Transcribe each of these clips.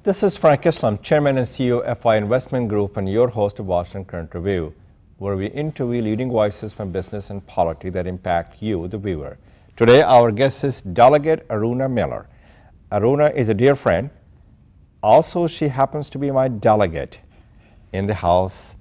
This is Frank Islam, Chairman and CEO of FI Investment Group and your host of Washington Current Review, where we interview leading voices from business and polity that impact you, the viewer. Today, our guest is Delegate Aruna Miller. Aruna is a dear friend. Also, she happens to be my delegate in the House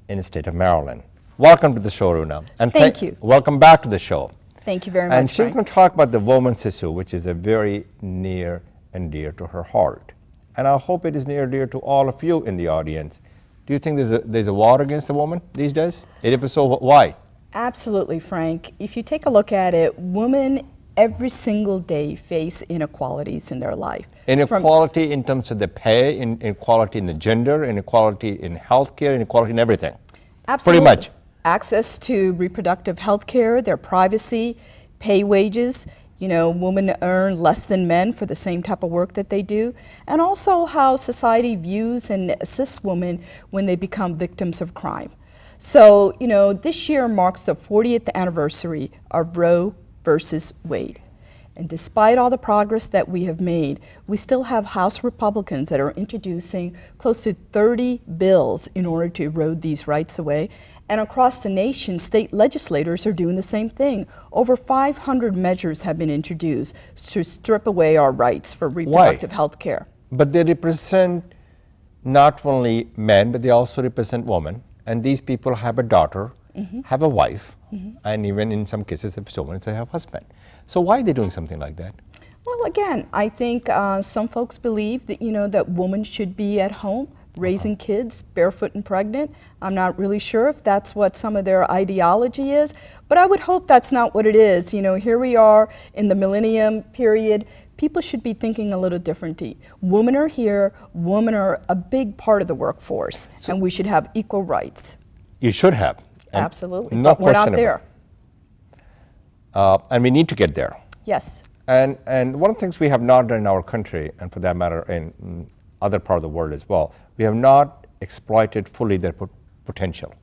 in the state of Maryland. Welcome to the show, Aruna. And thank you. Welcome back to the show. Thank you very much, And she's Frank. going to talk about the woman's issue, which is a very near and dear to her heart. And I hope it is near and dear to all of you in the audience. Do you think there's a war against the woman these days? And if so, why? Absolutely, Frank. If you take a look at it, women every single day face inequalities in their life. Inequality in terms of the pay, inequality in the gender, inequality in healthcare, inequality in everything. Absolutely. Pretty much. Access to reproductive health care, their privacy, pay wages. You know, women earn less than men for the same type of work that they do. And also how society views and assists women when they become victims of crime. So, you know, this year marks the 40th anniversary of Roe versus Wade. And despite all the progress that we have made, we still have House Republicans that are introducing close to 30 bills in order to erode these rights away. And across the nation, state legislators are doing the same thing. Over 500 measures have been introduced to strip away our rights for reproductive health care. But they represent not only men, but they also represent women. And these people have a daughter, have a wife, and even in some cases, if so many, they have a husband. So why are they doing something like that? Well, again, I think some folks believe that, you know, that women should be at home raising kids, barefoot and pregnant. I'm not really sure if that's what some of their ideology is, but I would hope that's not what it is. You know, here we are in the millennium period. People should be thinking a little differently. Women are here, women are a big part of the workforce, and we should have equal rights. You should have. Absolutely, no but we're not there. And we need to get there. Yes. And one of the things we have not done in our country, and for that matter in other part of the world as well, we have not exploited fully their potential.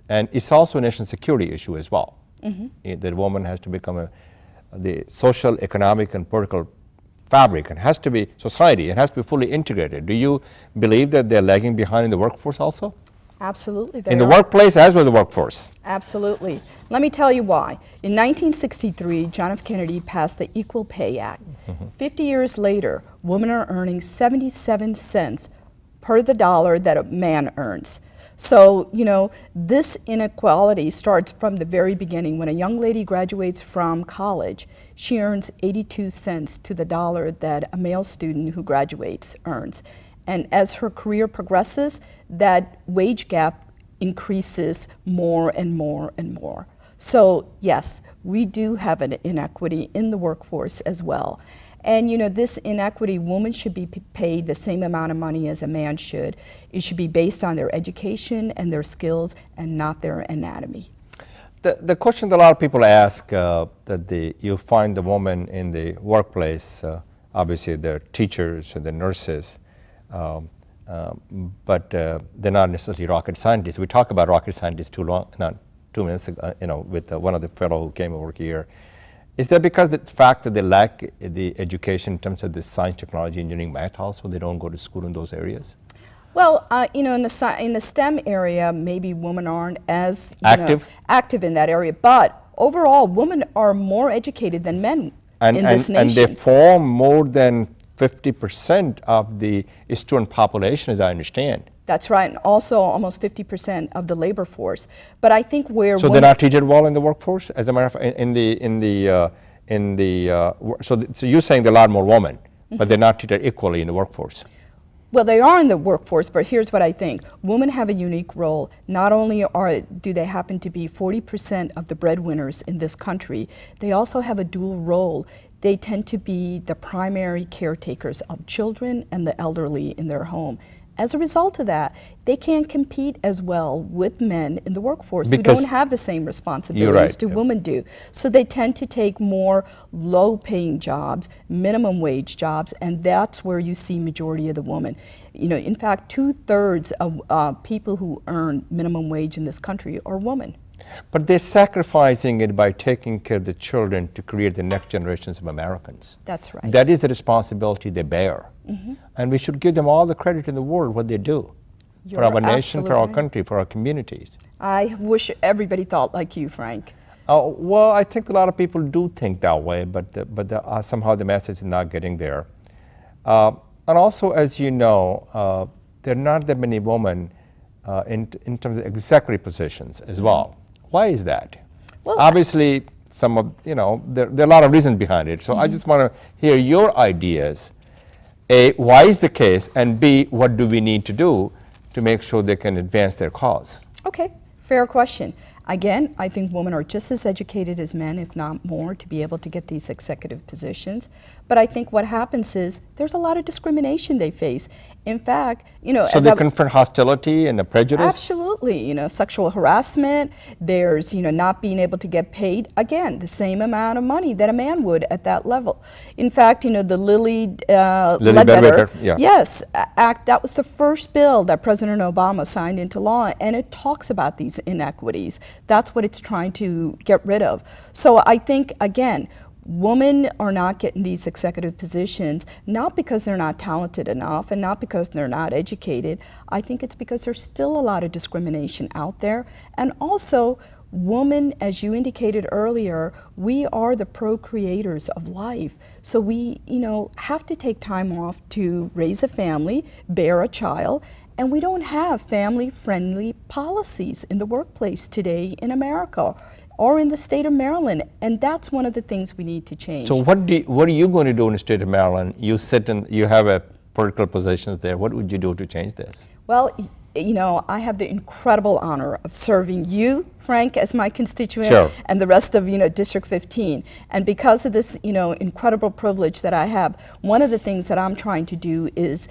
And it's also a national security issue as well. The woman has to become the social, economic, and political fabric, and has to be society, it has to be fully integrated. Do you believe that they're lagging behind in the workforce also? Absolutely. In the workplace as well as the workforce? Absolutely. Let me tell you why. In 1963, John F. Kennedy passed the Equal Pay Act. 50 years later, women are earning 77 cents per the dollar that a man earns. So, you know, this inequality starts from the very beginning. When a young lady graduates from college, she earns 82 cents to the dollar that a male student who graduates earns. And as her career progresses, that wage gap increases more and more and more. So yes, we do have an inequity in the workforce as well. And you know, this inequity, women should be paid the same amount of money as a man should. It should be based on their education and their skills and not their anatomy. The question that a lot of people ask, that you find the woman in the workplace, obviously they're teachers and they're nurses, but they're not necessarily rocket scientists. We talk about rocket scientists not 2 minutes ago, you know, with one of the fellow who came over here. Is that because the fact that they lack the education in terms of the science, technology, engineering, math also, they don't go to school in those areas? Well, you know, in the STEM area, maybe women aren't as active in that area, but overall, women are more educated than men in this nation. And they form more than 50% of the student population, as I understand. That's right, and also almost 50% of the labor force. But I think where so they're not treated well in the workforce, as a matter of fact, so you're saying there are a lot more women, but they're not treated equally in the workforce. Well, they are in the workforce, but here's what I think. Women have a unique role. Not only do they happen to be 40% of the breadwinners in this country, they also have a dual role. They tend to be the primary caretakers of children and the elderly in their home. As a result of that, they can't compete as well with men in the workforce who don't have the same responsibilities that women do. So they tend to take more low-paying jobs, minimum wage jobs, and that's where you see majority of the women. You know, in fact, 2/3 of people who earn minimum wage in this country are women. But they're sacrificing it by taking care of the children to create the next generations of Americans. That's right. That is the responsibility they bear. And we should give them all the credit in the world what they do for our nation, for our country, for our communities. I wish everybody thought like you, Frank. Well, I think a lot of people do think that way, but somehow the message is not getting there. And also, as you know, there are not that many women in terms of executive positions as well. Why is that? Well, obviously, some of, there are a lot of reasons behind it. So I just want to hear your ideas. A, why is the case? And B, what do we need to do to make sure they can advance their cause? Okay, fair question. Again, I think women are just as educated as men, if not more, to be able to get these executive positions. But I think what happens is there's a lot of discrimination they face. In fact, so they confront hostility and a prejudice? Absolutely. Sexual harassment, there's, not being able to get paid, again, the same amount of money that a man would at that level. In fact, the Lilly Ledbetter yes, Act, that was the first bill that President Obama signed into law, and it talks about these inequities. That's what it's trying to get rid of. So I think, again, women are not getting these executive positions, not because they're not talented enough and not because they're not educated. I think it's because there's still a lot of discrimination out there. And also, women, as you indicated earlier, we are the procreators of life. So we, have to take time off to raise a family, bear a child, and we don't have family-friendly policies in the workplace today in America or in the state of Maryland, and that's one of the things we need to change. So what are you going to do in the state of Maryland? You have a political positions there. What would you do to change this? Well, I have the incredible honor of serving you, Frank, as my constituent, and the rest of, District 15. And because of this, incredible privilege that I have, one of the things that I'm trying to do is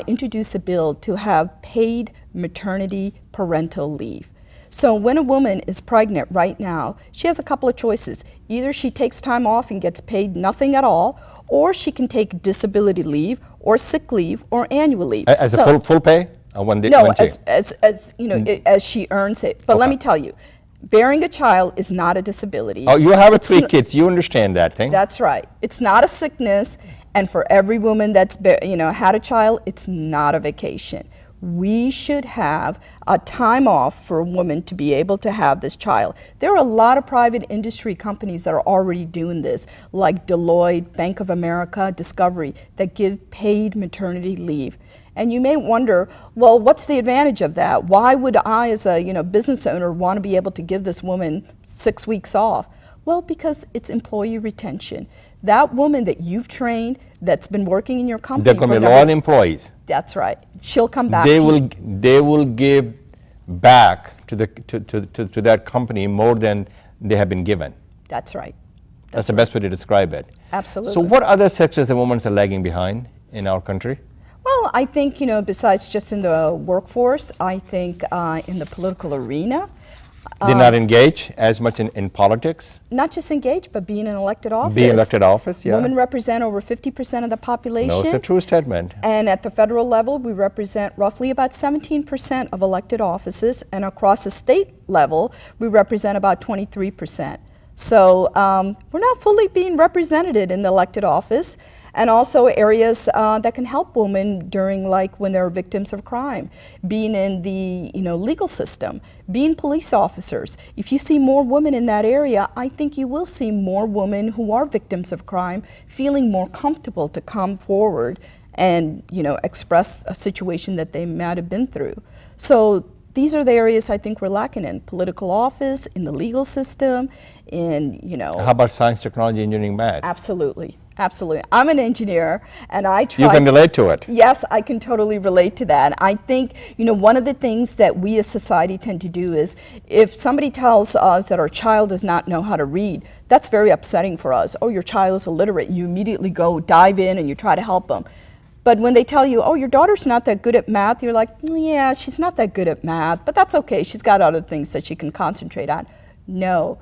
introduce a bill to have paid maternity parental leave. So when a woman is pregnant right now, she has a couple of choices. Either she takes time off and gets paid nothing at all, or she can take disability leave, or sick leave, or annual leave. As a full pay? No, as she earns it. But let me tell you, bearing a child is not a disability. Oh, you have 3 kids. You understand that thing? That's right. It's not a sickness, and for every woman that's had a child, it's not a vacation. We should have a time off for a woman to be able to have this child. There are a lot of private industry companies that are already doing this, like Deloitte, Bank of America, Discovery, that give paid maternity leave. And you may wonder, well, what's the advantage of that? Why would I, as a business owner, want to be able to give this woman 6 weeks off? Well, because it's employee retention. That woman that you've trained, that's been working in your company. They're going to be loyal employees. That's right. She'll come back. They will give back to that company more than they have been given. That's right. That's the best way to describe it. Absolutely. So what other sectors the women are lagging behind in our country? Well, I think, besides just in the workforce, I think in the political arena. They're not engaged as much in politics? Not just engaged, but being in elected office. Being elected office, yeah. Women represent over 50% of the population. No, it's a true statement. And at the federal level, we represent roughly about 17% of elected offices, and across the state level, we represent about 23%. So we're not fully being represented in the elected office. And also areas that can help women during, like, when they're victims of crime, being in the legal system, being police officers. If you see more women in that area, I think you will see more women who are victims of crime feeling more comfortable to come forward and express a situation that they might have been through. So these are the areas I think we're lacking in: political office, in the legal system, in How about science, technology, engineering, math? Absolutely. Absolutely. I'm an engineer, and I try. You can relate to it. Yes, I can totally relate to that. I think, one of the things that we as society tend to do is, if somebody tells us that our child does not know how to read, that's very upsetting for us. Oh, your child is illiterate. You immediately go dive in and you try to help them. But when they tell you, oh, your daughter's not that good at math, you're like, yeah, she's not that good at math, but that's okay. She's got other things that she can concentrate on. No.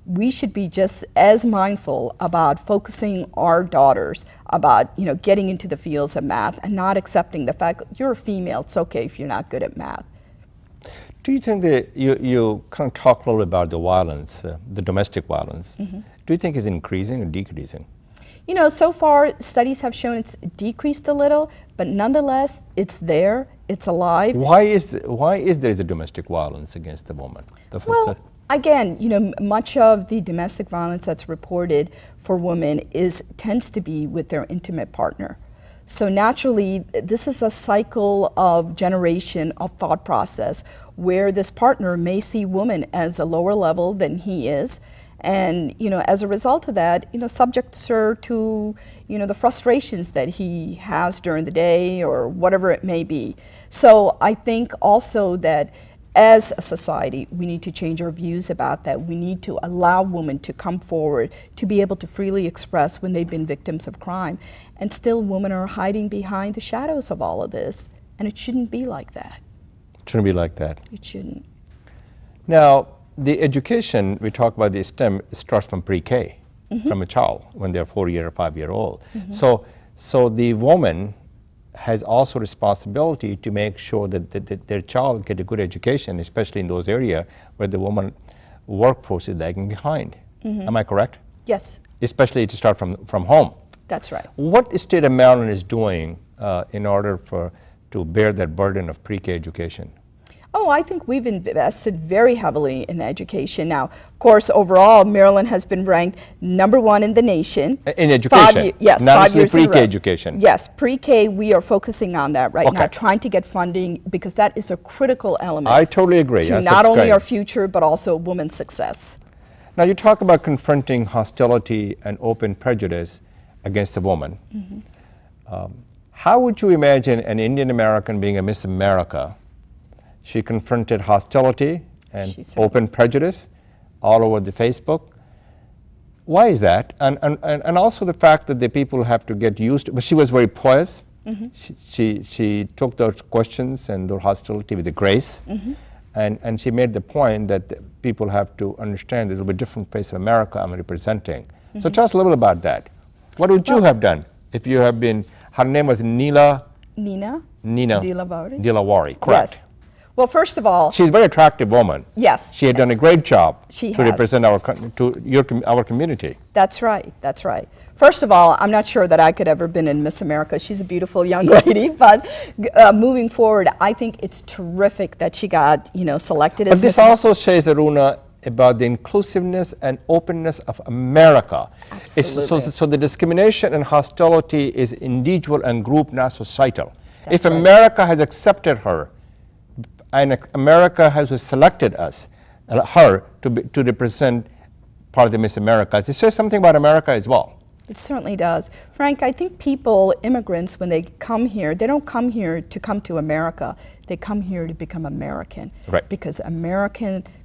We should be just as mindful about focusing our daughters about, getting into the fields of math and not accepting the fact you're a female, it's okay if you're not good at math. Do you think that you kind of talk a little about the violence, the domestic violence? Do you think it's increasing or decreasing? You know, so far studies have shown it's decreased a little, but nonetheless, it's there, it's alive. Why is there a domestic violence against the woman? Well, again, you know, much of the domestic violence that's reported for women tends to be with their intimate partner. So naturally, this is a cycle of generation of thought process where this partner may see woman as a lower level than he is. And, you know, as a result of that, you know, subjects her to, you know, the frustrations that he has during the day or whatever it may be. So I think also that as a society, we need to change our views about that. We need to allow women to come forward, to be able to freely express when they've been victims of crime. And still, women are hiding behind the shadows of all of this. And it shouldn't be like that. It shouldn't be like that. It shouldn't. Now, the education, we talk about the STEM, starts from pre-K, from a child, when they're 4-year or 5-year-old. So the woman has also responsibility to make sure that their child get a good education, especially in those areas where the woman workforce is lagging behind. Am I correct? Yes. Especially to start from home. That's right. What state of Maryland is doing in order to bear that burden of pre-K education? Oh, I think we've invested very heavily in education. Now, of course, overall, Maryland has been ranked #1 in the nation. In education? Yes, not 5 years in a row. pre-K education? Yes, pre-K, we are focusing on that right now, Okay. trying to get funding because that is a critical element. I totally agree. To Yes, not that's only great. our future, but also women's success. Now, you talk about confronting hostility and open prejudice against a woman. How would you imagine an Indian American being a Miss America? She confronted hostility and open prejudice all over the Facebook. Why is that? And also the fact that the people have to get used to, but she was very poised. She took those questions and their hostility with the grace. And she made the point that people have to understand there's a different face of America I'm representing. So tell us a little bit about that. What would you have done if you have been, her name was Nina Dilawari, correct? Yes. Well, first of all, she's a very attractive woman. Yes. She had done a great job to represent our community. That's right, that's right. First of all, I'm not sure that I could ever been in Miss America. She's a beautiful young lady, but moving forward, I think it's terrific that she got, you know, selected as Miss America. But this also says, Aruna, about the inclusiveness and openness of America. Absolutely. So the discrimination and hostility is individual and group, not societal. That's if right. America has accepted her, and America has selected her to represent part of the Miss America, it says something about America as well. It certainly does. Frank, I think people, immigrants, when they come here, they don't come here to come to America. They come here to become American. Right. Because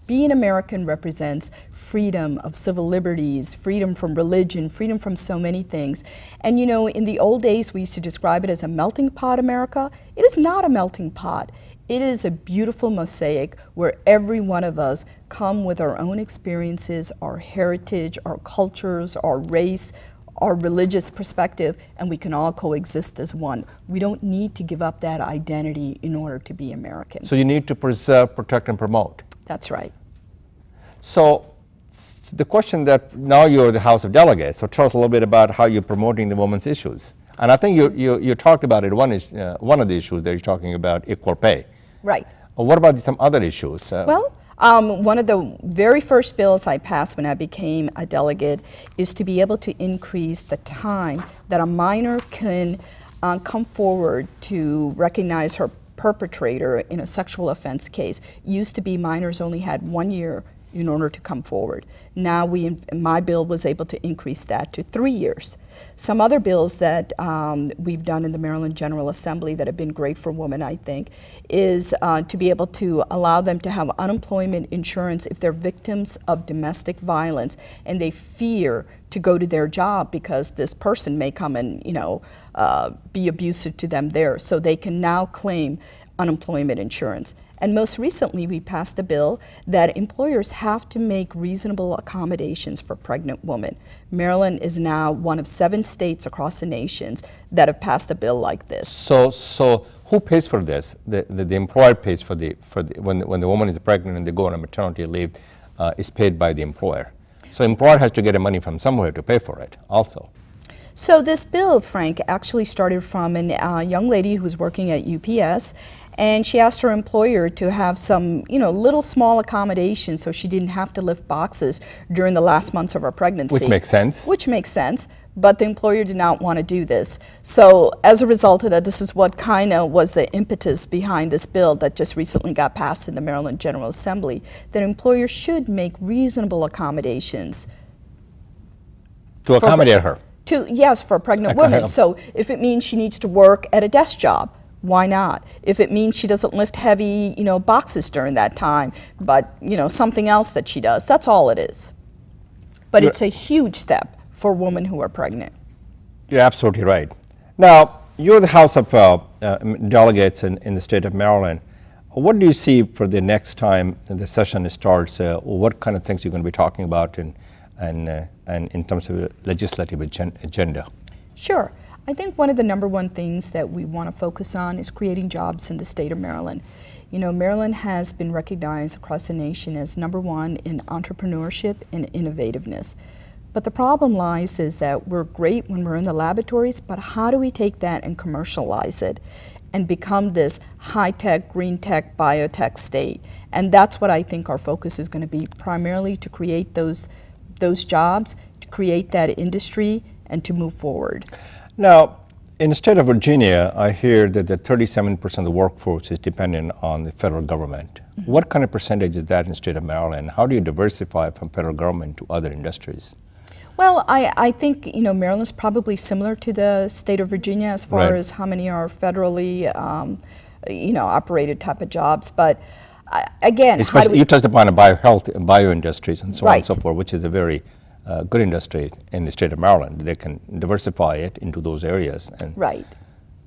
being American represents freedom of civil liberties, freedom from religion, freedom from so many things. And you know, in the old days, we used to describe it as a melting pot America. It is not a melting pot. It is a beautiful mosaic where every one of us come with our own experiences, our heritage, our cultures, our race, our religious perspective, and we can all coexist as one. We don't need to give up that identity in order to be American. So you need to preserve, protect, and promote. That's right. So the question that now you're the House of Delegates, so tell us a little bit about how you're promoting the women's issues. And I think you talked about it, one of the issues that you're talking about, equal pay. Right. What about some other issues? Well, one of the very first bills I passed when I became a delegate is to be able to increase the time that a minor can come forward to recognize her perpetrator in a sexual offense case. Used to be minors only had 1 year in order to come forward. Now my bill was able to increase that to 3 years. Some other bills that we've done in the Maryland General Assembly that have been great for women, I think, is to be able to allow them to have unemployment insurance if they're victims of domestic violence and they fear to go to their job because this person may come and, you know, be abusive to them there. So they can now claim unemployment insurance. And most recently, we passed a bill that employers have to make reasonable accommodations for pregnant women. Maryland is now one of 7 states across the nation that have passed a bill like this. So who pays for this? The employer pays for when the woman is pregnant and they go on a maternity leave, is paid by the employer. So employer has to get the money from somewhere to pay for it also. So this bill, Frank, actually started from a young lady who was working at UPS, and she asked her employer to have some, little small accommodations so she didn't have to lift boxes during the last months of her pregnancy. Which makes sense. Which makes sense, but the employer did not want to do this. So as a result of that, this is what kind of was the impetus behind this bill that just recently got passed in the Maryland General Assembly, that employers should make reasonable accommodations. To accommodate her? Yes, for pregnant women. So if it means she needs to work at a desk job, why not? If it means she doesn't lift heavy, boxes during that time, but, something else that she does, that's all it is. But it's a huge step for women who are pregnant. You're absolutely right. Now, you're the House of Delegates in the state of Maryland. What do you see for the next time the session starts? What kind of things you're going to be talking about and in terms of legislative agenda? Sure. I think one of the #1 things that we want to focus on is creating jobs in the state of Maryland. Maryland has been recognized across the nation as #1 in entrepreneurship and innovativeness. But the problem lies is that we're great when we're in the laboratories, but how do we take that and commercialize it and become this high-tech, green tech, biotech state? And that's what I think our focus is going to be, primarily to create those jobs, to create that industry, and to move forward. Now, in the state of Virginia, I hear that the 37% of the workforce is dependent on the federal government. Mm-hmm. What kind of percentage is that in the state of Maryland? How do you diversify from federal government to other industries? Well, I think, Maryland's probably similar to the state of Virginia as far as how many are federally, operated type of jobs. But again, you touched upon bio industries and so on and so forth, which is a very good industry in the state of Maryland. They can diversify it into those areas. Right.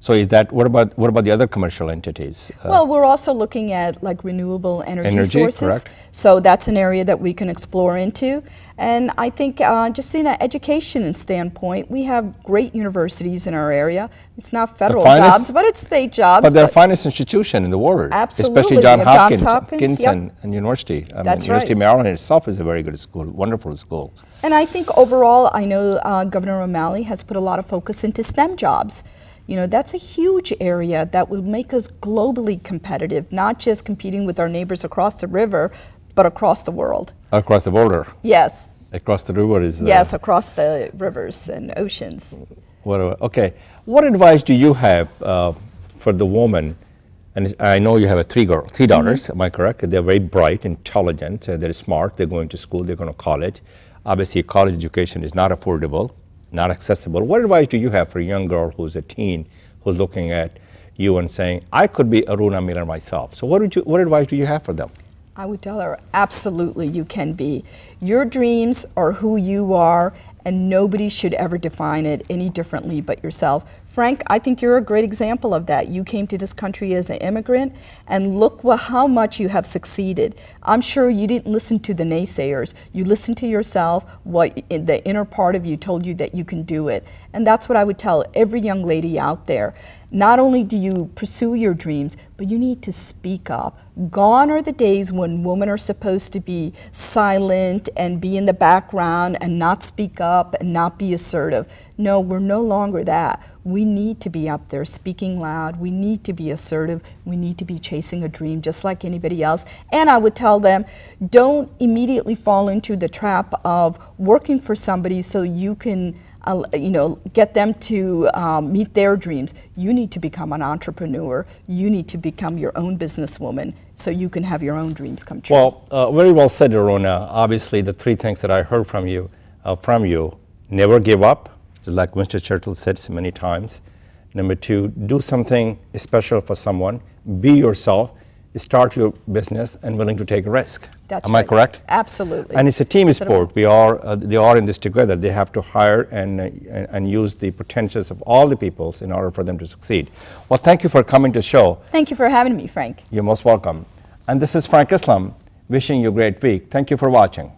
So is that, what about the other commercial entities? Well, we're also looking at like renewable energy sources. Correct. So that's an area that we can explore into. And I think just in an education standpoint, we have great universities in our area. It's not federal jobs, but it's state jobs. But they're the finest institution in the world. Absolutely. Especially Johns Hopkins yep. and University. University of Maryland itself is a very good school, wonderful school. And I think overall, I know Governor O'Malley has put a lot of focus into STEM jobs. That's a huge area that will make us globally competitive, not just competing with our neighbors across the river, but across the world. Across the border? Yes. Across the river is... yes, across the rivers and oceans. Okay. What advice do you have for the woman? And I know you have three daughters, mm-hmm. Am I correct? They're very bright, intelligent, they're smart, they're going to school, they're going to college. Obviously, college education is not affordable, not accessible. What advice do you have for a young girl who's a teen, who's looking at you and saying, I could be Aruna Miller myself? So what advice do you have for them? I would tell her, absolutely you can be. Your dreams are who you are, and nobody should ever define it any differently but yourself. Frank, I think you're a great example of that. You came to this country as an immigrant, and look how much you have succeeded. I'm sure you didn't listen to the naysayers. You listened to yourself, what the inner part of you told you that you can do it. And that's what I would tell every young lady out there. Not only do you pursue your dreams, but you need to speak up. Gone are the days when women are supposed to be silent and be in the background and not speak up and not be assertive. No, we're no longer that. We need to be up there speaking loud. We need to be assertive. We need to be chasing a dream just like anybody else. And I would tell them, don't immediately fall into the trap of working for somebody so you can get them to meet their dreams. You need to become an entrepreneur. You need to become your own businesswoman so you can have your own dreams come true. Well, very well said, Aruna. Obviously, the three things that I heard from you, never give up, just like Winston Churchill said so many times. Number 2, do something special for someone. Be yourself. Start your business and willing to take a risk. That's Am I correct? Absolutely. And it's a team sport. They are in this together. They have to hire and use the potentials of all the peoples in order for them to succeed. Well, thank you for coming to the show. Thank you for having me, Frank. You're most welcome. And this is Frank Islam wishing you a great week. Thank you for watching.